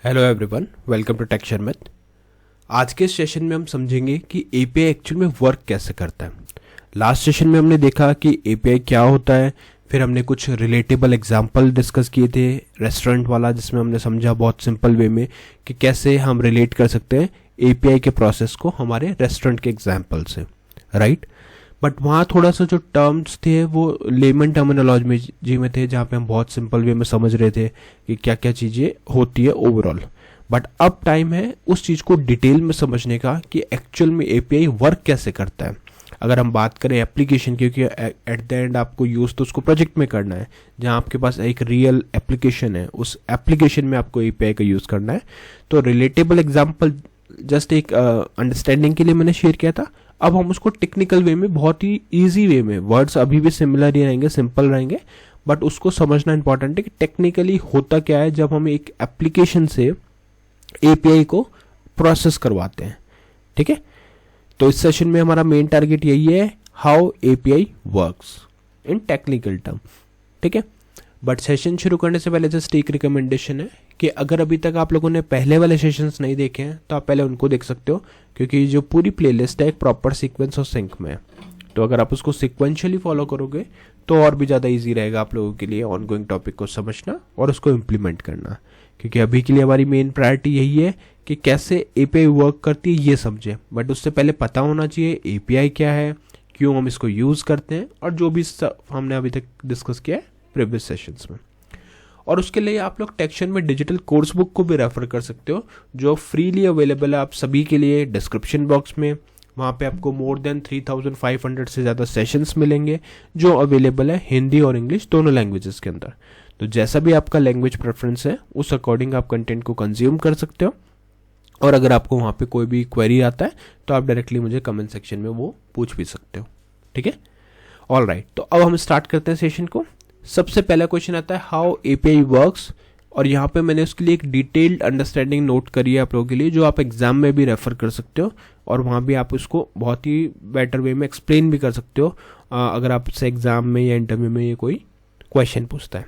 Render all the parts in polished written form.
Hello everyone, welcome to tech Sharmit. आज के session में हम समझेंगे कि एपीआई एक्चुअल में वर्क कैसे करता है। लास्ट सेशन में हमने देखा कि एपीआई क्या होता है, फिर हमने कुछ रिलेटेबल एग्जांपल डिस्कस किए थे रेस्टोरेंट वाला, जिसमें हमने समझा बहुत सिंपल वे में कि कैसे हम रिलेट कर सकते हैं एपीआई के प्रोसेस को हमारे रेस्टोरेंट के एग्जाम्पल से, राइट। बट वहाँ थोड़ा सा जो टर्म्स थे वो लेमन टर्मिनोलॉजी में थे, जहाँ पे हम बहुत सिंपल वे में समझ रहे थे कि क्या क्या चीज़ें होती है ओवरऑल। बट अब टाइम है उस चीज़ को डिटेल में समझने का कि एक्चुअल में एपीआई वर्क कैसे करता है। अगर हम बात करें एप्लीकेशन, क्योंकि एट द एंड आपको यूज़ तो उसको प्रोजेक्ट में करना है, जहाँ आपके पास एक रियल एप्लीकेशन है, उस एप्लीकेशन में आपको एपीआई का यूज़ करना है। तो रिलेटेबल एग्जाम्पल जस्ट एक अंडरस्टैंडिंग के लिए मैंने शेयर किया था। अब हम उसको टेक्निकल वे में, बहुत ही इजी वे में, वर्ड्स अभी भी सिमिलर ही रहेंगे, सिंपल रहेंगे, बट उसको समझना इंपॉर्टेंट है कि टेक्निकली होता क्या है जब हम एक एप्लीकेशन से एपीआई को प्रोसेस करवाते हैं। ठीक है, तो इस सेशन में हमारा मेन टारगेट यही है, how API works in technical term. ठीक है, बट सेशन शुरू करने से पहले जस्ट एक रिकमेंडेशन है कि अगर अभी तक आप लोगों ने पहले वाले सेशंस नहीं देखे हैं तो आप पहले उनको देख सकते हो, क्योंकि जो पूरी प्लेलिस्ट है एक प्रॉपर सीक्वेंस और सिंक में है। तो अगर आप उसको सिक्वेंशियली फॉलो करोगे तो और भी ज़्यादा इजी रहेगा आप लोगों के लिए ऑनगोइंग टॉपिक को समझना और उसको इम्प्लीमेंट करना। क्योंकि अभी के लिए हमारी मेन प्रायोरिटी यही है कि कैसे एपीआई वर्क करती है ये समझें, बट उससे पहले पता होना चाहिए एपीआई क्या है, क्यों हम इसको यूज़ करते हैं, और जो भी हमने अभी तक डिस्कस किया है प्रीवियस सेशंस में। और उसके लिए आप लोग टेक्शन में डिजिटल कोर्स बुक को भी रेफर कर सकते हो, जो फ्रीली अवेलेबल है आप सभी के लिए डिस्क्रिप्शन बॉक्स में। वहाँ पे आपको मोर देन 3500 से ज़्यादा सेशंस मिलेंगे, जो अवेलेबल है हिंदी और इंग्लिश दोनों लैंग्वेजेस के अंदर। तो जैसा भी आपका लैंग्वेज प्रेफरेंस है उस अकॉर्डिंग आप कंटेंट को कंज्यूम कर सकते हो। और अगर आपको वहाँ पे कोई भी क्वेरी आता है तो आप डायरेक्टली मुझे कमेंट सेक्शन में वो पूछ भी सकते हो। ठीक है, ऑल राइट। तो अब हम स्टार्ट करते हैं सेशन को। सबसे पहला क्वेश्चन आता है हाउ एपीआई वर्क्स, और यहाँ पे मैंने उसके लिए एक डिटेल्ड अंडरस्टैंडिंग नोट करी है आप लोगों के लिए, जो आप एग्जाम में भी रेफर कर सकते हो और वहाँ भी आप उसको बहुत ही बेटर वे में एक्सप्लेन भी कर सकते हो अगर आपसे एग्जाम में या इंटरव्यू में ये कोई क्वेश्चन पूछता है।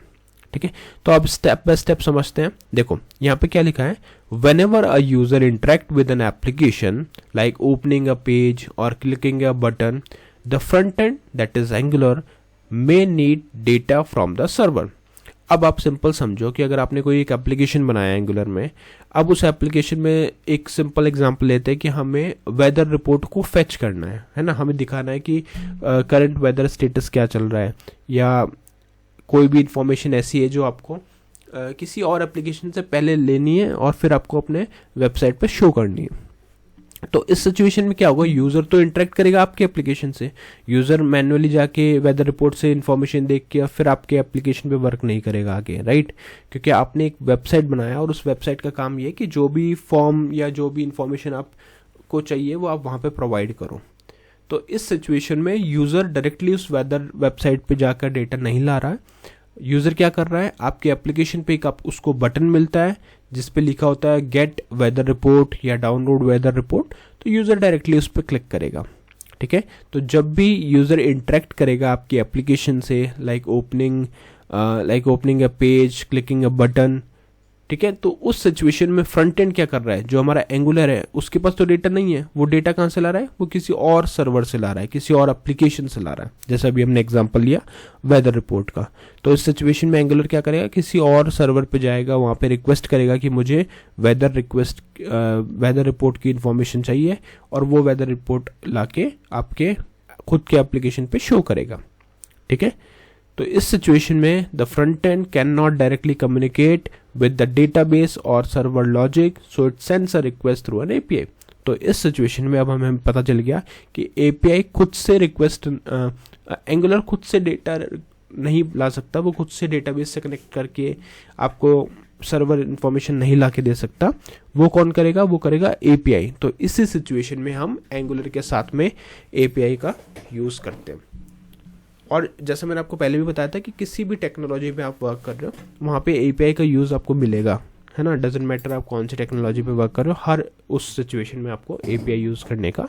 ठीक है, तो अब स्टेप बाय स्टेप समझते हैं। देखो यहाँ पे क्या लिखा है, whenever a user interact with an application like opening a page or clicking a button, the front end, that is Angular, may need data from the server। अब आप सिंपल समझो कि अगर आपने कोई एक एप्लीकेशन बनाया एंगुलर में, अब उस एप्लीकेशन में एक सिंपल एग्जांपल लेते हैं कि हमें वेदर रिपोर्ट को फेच करना है ना, हमें दिखाना है कि करंट वेदर स्टेटस क्या चल रहा है, या कोई भी इंफॉर्मेशन ऐसी है जो आपको किसी और एप्लीकेशन से पहले लेनी है और फिर आपको अपने वेबसाइट पे शो करनी है। तो इस सिचुएशन में क्या होगा, यूज़र तो इंटरेक्ट करेगा आपके एप्लीकेशन से, यूज़र मैन्युअली जाके वेदर रिपोर्ट से इन्फॉर्मेशन देख के फिर आपके एप्लीकेशन पे वर्क नहीं करेगा आगे, राइट। क्योंकि आपने एक वेबसाइट बनाया और उस वेबसाइट का काम ये है कि जो भी फॉर्म या जो भी इन्फॉर्मेशन आपको चाहिए वो आप वहाँ पे प्रोवाइड करो। तो इस सिचुएशन में यूज़र डायरेक्टली उस वेदर वेबसाइट पे जाकर डेटा नहीं ला रहा है। यूज़र क्या कर रहा है, आपके एप्लीकेशन पे एक आप उसको बटन मिलता है जिस पे लिखा होता है गेट वेदर रिपोर्ट या डाउनलोड वेदर रिपोर्ट, तो यूज़र डायरेक्टली उस पर क्लिक करेगा। ठीक है, तो जब भी यूज़र इंटरेक्ट करेगा आपकी एप्लीकेशन से, like opening a page, clicking a button, ठीक है, तो उस सिचुएशन में फ्रंट एंड क्या कर रहा है, जो हमारा एंगुलर है उसके पास तो डेटा नहीं है, वो डेटा कहाँ से ला रहा है, वो किसी और सर्वर से ला रहा है, किसी और एप्लीकेशन से ला रहा है। जैसा अभी हमने एग्जांपल लिया वेदर रिपोर्ट का, तो इस सिचुएशन में एंगुलर क्या करेगा, किसी और सर्वर पे जाएगा, वहाँ पे रिक्वेस्ट करेगा कि मुझे वेदर रिपोर्ट की इन्फॉर्मेशन चाहिए, और वो वेदर रिपोर्ट लाके आपके खुद के एप्लीकेशन पे शो करेगा। ठीक है, तो इस सिचुएशन में the front end can not directly communicate with the database और server logic, so it sends a request through an API. तो इस सिचुएशन में अब हमें पता चल गया कि एपीआई खुद से रिक्वेस्ट, एंगुलर खुद से डेटा नहीं ला सकता, वो खुद से डेटाबेस से कनेक्ट करके आपको सर्वर इन्फॉर्मेशन नहीं ला के दे सकता। वो कौन करेगा, वो करेगा एपीआई। तो इसी सिचुएशन में हम एंगुलर के साथ में एपीआई का यूज़ करते हैं। और जैसे मैंने आपको पहले भी बताया था कि किसी भी टेक्नोलॉजी पे आप वर्क कर रहे हो वहाँ पे एपीआई का यूज़ आपको मिलेगा, है ना। डजेंट मैटर आप कौन सी टेक्नोलॉजी पे वर्क कर रहे हो, हर उस सिचुएशन में आपको एपीआई यूज़ करने का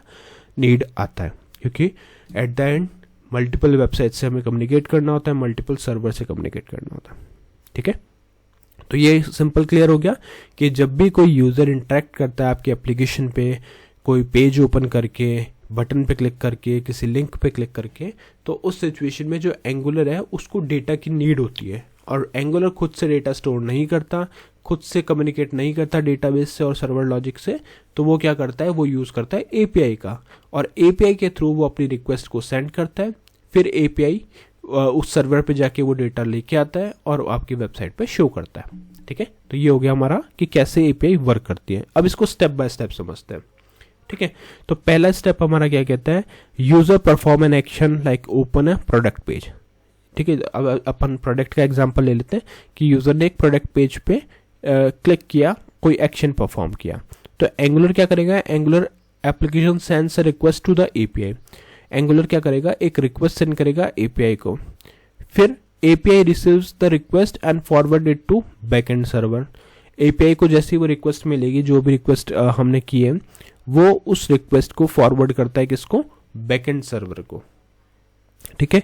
नीड आता है, क्योंकि at the end multiple website से हमें कम्युनिकेट करना होता है, मल्टीपल सर्वर से कम्युनिकेट करना होता है। ठीक है, तो ये सिंपल क्लियर हो गया कि जब भी कोई यूज़र इंटरेक्ट करता है आपकी एप्लीकेशन पे, कोई पेज ओपन करके, बटन पे क्लिक करके, किसी लिंक पे क्लिक करके, तो उस सिचुएशन में जो एंगुलर है उसको डेटा की नीड होती है, और एंगुलर खुद से डेटा स्टोर नहीं करता, खुद से कम्युनिकेट नहीं करता डेटाबेस से और सर्वर लॉजिक से। तो वो क्या करता है, वो यूज़ करता है एपीआई का, और एपीआई के थ्रू वो अपनी रिक्वेस्ट को सेंड करता है, फिर एपीआई उस सर्वर पे जाके वो डेटा लेके आता है और आपकी वेबसाइट पे शो करता है। ठीक है, तो ये हो गया हमारा कि कैसे एपीआई वर्क करती है। अब इसको स्टेप बाय स्टेप समझते हैं। ठीक है, तो पहला स्टेप हमारा क्या कहता है, user perform an action like open a product page. ठीक है, अब अपन प्रोडक्ट का एग्जांपल ले लेते हैं कि यूजर ने एक प्रोडक्ट पेज पे क्लिक किया, कोई एक्शन परफॉर्म किया, तो एंगुलर क्या करेगा, Angular application sends a request to the API. Angular क्या करेगा, एक रिक्वेस्ट सेंड करेगा एपीआई को, फिर API receives the request and forward it to backend server. API को जैसी वो रिक्वेस्ट मिलेगी, जो भी रिक्वेस्ट हमने की है, वो उस रिक्वेस्ट को फॉरवर्ड करता है किसको, बैकएंड सर्वर को। ठीक है,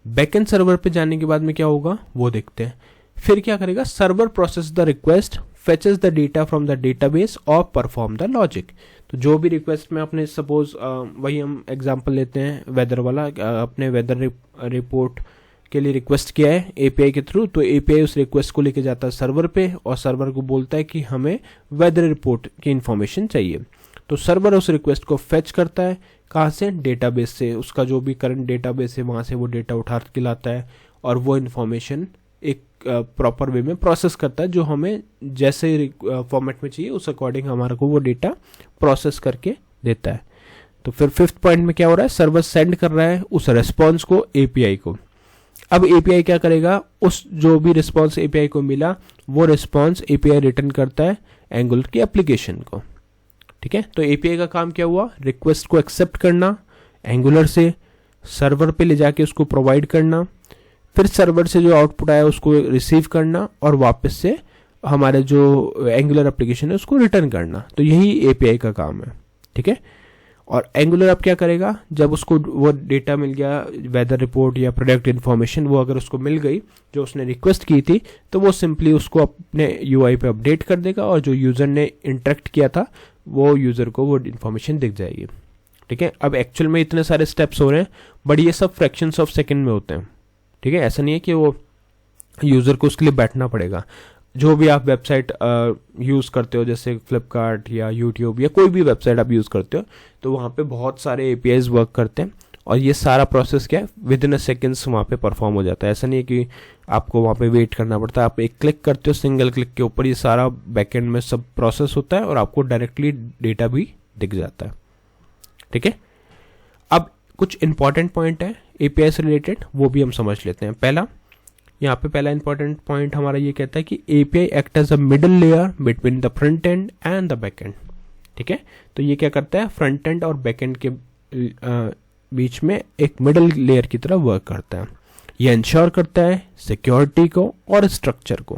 बैकएंड सर्वर पे जाने के बाद में क्या होगा वो देखते हैं। फिर क्या करेगा, server process the request, फेचेस the data from the database और परफॉर्म द लॉजिक। तो जो भी रिक्वेस्ट में अपने सपोज वही हम एग्जांपल लेते हैं वेदर वाला, अपने वेदर रिपोर्ट के लिए रिक्वेस्ट किया है एपीआई के थ्रू, तो एपीआई उस रिक्वेस्ट को लेके जाता है सर्वर पे और सर्वर को बोलता है कि हमें वेदर रिपोर्ट की इन्फॉर्मेशन चाहिए। तो सर्वर उस रिक्वेस्ट को फेच करता है, कहाँ से, डेटाबेस से, उसका जो भी करंट डेटाबेस है वहाँ से वो डेटा उठा के लाता है और वो इन्फॉर्मेशन एक प्रॉपर वे में प्रोसेस करता है, जो हमें जैसे फॉर्मेट में चाहिए उस अकॉर्डिंग हमारे को वो डेटा प्रोसेस करके देता है। तो फिर फिफ्थ पॉइंट में क्या हो रहा है, सर्वर सेंड कर रहा है उस रिस्पॉन्स को एपीआई को। अब एपीआई क्या करेगा, उस जो भी रिस्पॉन्स एपीआई को मिला वो रिस्पॉन्स एपीआई रिटर्न करता है एंगुलर की एप्लीकेशन को। ठीक है, तो एपीआई का काम क्या हुआ, रिक्वेस्ट को एक्सेप्ट करना एंगुलर से, सर्वर पे ले जाके उसको प्रोवाइड करना, फिर सर्वर से जो आउटपुट आया उसको रिसीव करना और वापस से हमारे जो एंगुलर एप्लीकेशन है उसको रिटर्न करना। तो यही एपीआई का काम है। ठीक है, और एंगुलर अब क्या करेगा, जब उसको वो डेटा मिल गया, वेदर रिपोर्ट या प्रोडक्ट इन्फॉर्मेशन, वो अगर उसको मिल गई जो उसने रिक्वेस्ट की थी, तो वो सिंपली उसको अपने यूआई पे अपडेट कर देगा और जो यूज़र ने इंटरेक्ट किया था वो यूज़र को वो इन्फॉर्मेशन दिख जाएगी। ठीक है, अब एक्चुअल में इतने सारे स्टेप्स हो रहे हैं, बट ये सब फ्रैक्शंस ऑफ सेकंड में होते हैं। ठीक है, ऐसा नहीं है कि वो यूज़र को उसके लिए बैठना पड़ेगा। जो भी आप वेबसाइट यूज़ करते हो, जैसे फ्लिपकार्ट या यूट्यूब या कोई भी वेबसाइट आप यूज़ करते हो, तो वहाँ पे बहुत सारे एपीआईज वर्क करते हैं और ये सारा प्रोसेस क्या है, विद इन अ सेकेंड्स वहाँ पे परफॉर्म हो जाता है। ऐसा नहीं है कि आपको वहाँ पे वेट करना पड़ता है, आप एक क्लिक करते हो, सिंगल क्लिक के ऊपर ये सारा बैकएंड में सब प्रोसेस होता है और आपको डायरेक्टली डेटा भी दिख जाता है। ठीक है, अब कुछ इंपॉर्टेंट पॉइंट है एपीआई से रिलेटेड, वो भी हम समझ लेते हैं। यहाँ पे पहला इंपॉर्टेंट पॉइंट हमारा ये कहता है कि API act as a middle layer between the front end and the back end. ठीक है, तो ये क्या करता है, फ्रंट एंड और बैक एंड के बीच में एक मिडल लेयर की तरह वर्क करता है। ये इंश्योर करता है सिक्योरिटी को और स्ट्रक्चर को,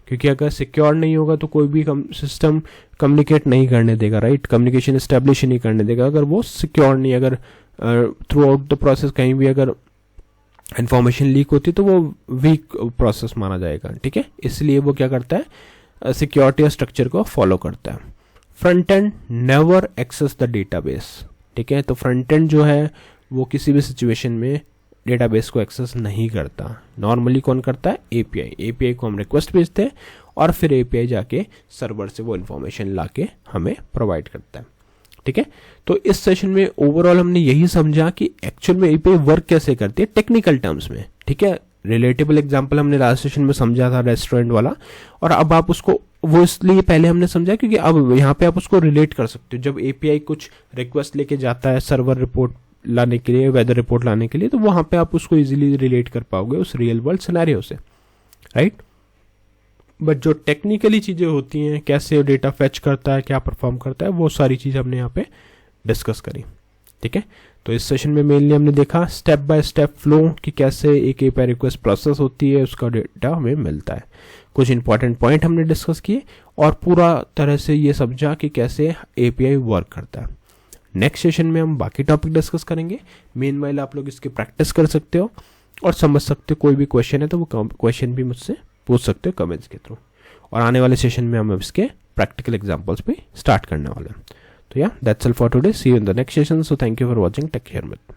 क्योंकि अगर सिक्योर नहीं होगा तो कोई भी सिस्टम कम्युनिकेट नहीं करने देगा, राइट, कम्युनिकेशन एस्टेब्लिश नहीं करने देगा अगर वो सिक्योर नहीं, अगर थ्रू आउट द प्रोसेस कहीं भी अगर इन्फॉर्मेशन लीक होती तो वो वीक प्रोसेस माना जाएगा। ठीक है, इसलिए वो क्या करता है, सिक्योरिटी और स्ट्रक्चर को फॉलो करता है। Front end never access the database. ठीक है, तो फ्रंट एंड जो है वो किसी भी सिचुएशन में डेटाबेस को एक्सेस नहीं करता। नॉर्मली कौन करता है, एपीआई। एपीआई को हम रिक्वेस्ट भेजते हैं और फिर एपीआई जाके सर्वर से वो इन्फॉर्मेशन लाके हमें प्रोवाइड करता है। ठीक है, तो इस सेशन में ओवरऑल हमने यही समझा कि एक्चुअल में एपीआई वर्क कैसे करती है टेक्निकल टर्म्स में। ठीक है, रिलेटेबल एग्जांपल हमने लास्ट सेशन में समझा था रेस्टोरेंट वाला, और अब आप उसको वो इसलिए पहले हमने समझा क्योंकि अब यहाँ पे आप उसको रिलेट कर सकते हो। जब एपीआई कुछ रिक्वेस्ट लेके जाता है सर्वर रिपोर्ट लाने के लिए, वेदर रिपोर्ट लाने के लिए, तो वहाँ पे आप उसको इजीली रिलेट कर पाओगे उस रियल वर्ल्ड सिनेरियो से, राइट। बट जो टेक्निकली चीज़ें होती हैं, कैसे डेटा फेच करता है, क्या परफॉर्म करता है, वो सारी चीज़ हमने यहाँ पे डिस्कस करी। ठीक है, तो इस सेशन में मेनली हमने देखा स्टेप बाय स्टेप फ्लो कि कैसे एक एपीआई रिक्वेस्ट प्रोसेस होती है, उसका डेटा हमें मिलता है। कुछ इंपॉर्टेंट पॉइंट हमने डिस्कस किए और पूरा तरह से ये समझा कि कैसे एपीआई वर्क करता है। नेक्स्ट सेशन में हम बाकी टॉपिक डिस्कस करेंगे। मेनवाइल आप लोग इसकी प्रैक्टिस कर सकते हो और समझ सकते हो। कोई भी क्वेश्चन है तो वो क्वेश्चन भी मुझसे पूछ सकते हो कमेंट्स के थ्रू। और आने वाले सेशन में हम इसके प्रैक्टिकल एग्जांपल्स पे स्टार्ट करने वाले हैं। तो या that's all for today, see you in the next session. So thank you for watching take care with.